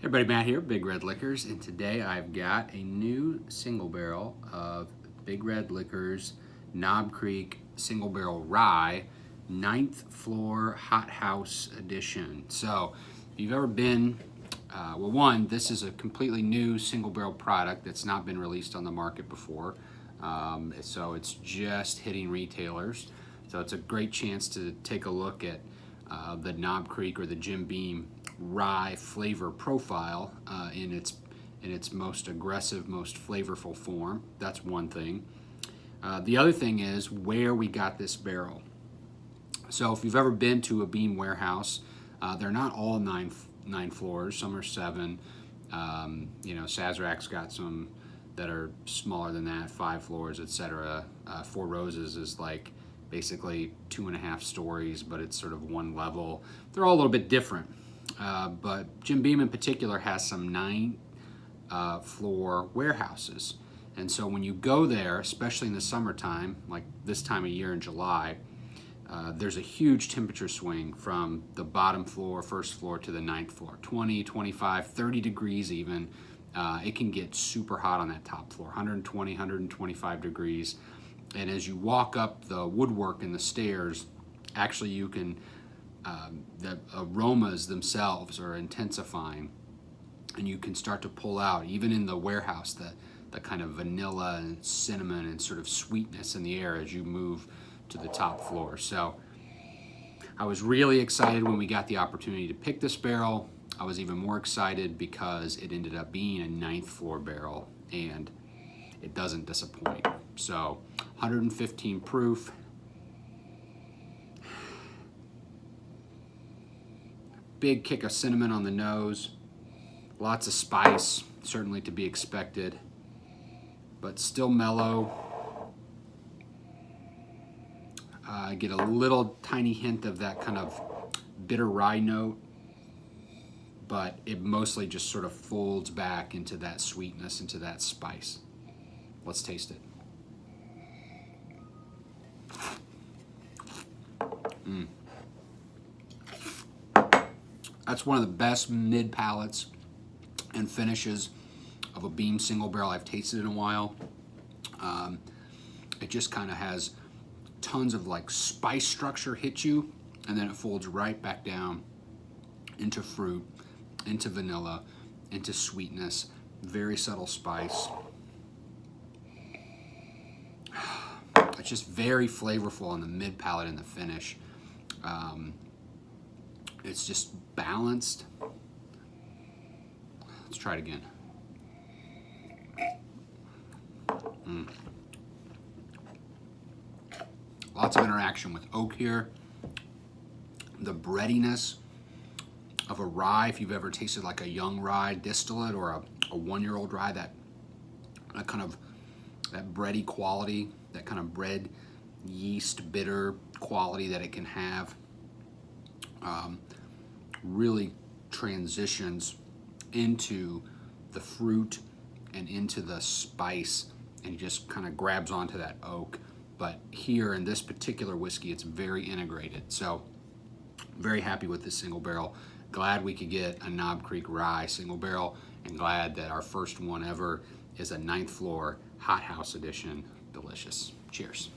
Everybody, Matt here, Big Red Liquors, and today I've got a new single barrel of Big Red Liquors Knob Creek Single Barrel Rye 9th Floor Hothouse Edition. So, if you've ever been, well, one, this is a completely new single barrel product that's not been released on the market before. So it's just hitting retailers. So it's a great chance to take a look at the Knob Creek or the Jim Beam rye flavor profile in its most aggressive, most flavorful form. That's one thing. The other thing is where we got this barrel. So if you've ever been to a Beam warehouse, they're not all nine floors. Some are 7. Sazerac's got some that are smaller than that, 5 floors, etc. Four Roses is like basically 2.5 stories, but it's sort of one level. They're all a little bit different. But Jim Beam in particular has some 9 floor warehouses. And so when you go there, especially in the summertime, like this time of year in July, there's a huge temperature swing from the bottom floor, first floor, to the 9th floor. 20, 25, 30 degrees even. It can get super hot on that top floor, 120, 125 degrees. And as you walk up the woodwork and the stairs, actually you can, the aromas themselves are intensifying, and you can start to pull out, even in the warehouse, the kind of vanilla and cinnamon and sort of sweetness in the air as you move to the top floor. So I was really excited when we got the opportunity to pick this barrel. I was even more excited because it ended up being a 9th floor barrel, and it doesn't disappoint. So 115 proof. Big kick of cinnamon on the nose. Lots of spice, certainly to be expected, but still mellow. I get a little tiny hint of that kind of bitter rye note, but it mostly just sort of folds back into that sweetness, into that spice. Let's taste it. That's one of the best mid-palates and finishes of a Beam single barrel I've tasted in a while. It just kind of has tons of like spice structure hit you, and then it folds right back down into fruit, into vanilla, into sweetness, very subtle spice. It's just very flavorful on the mid palate and the finish. It's just balanced. Let's try it again. Lots of interaction with oak here. The breadiness of a rye, if you've ever tasted like a young rye distillate or a 1-year-old rye, that kind of that bready quality, that kind of bread yeast bitter quality that it can have, really transitions into the fruit and into the spice, and it just kind of grabs onto that oak. But here in this particular whiskey, it's very integrated. So very happy with this single barrel. Glad we could get a Knob Creek Rye single barrel, and glad that our first one ever is a 9th floor Hothouse edition. Delicious. Cheers.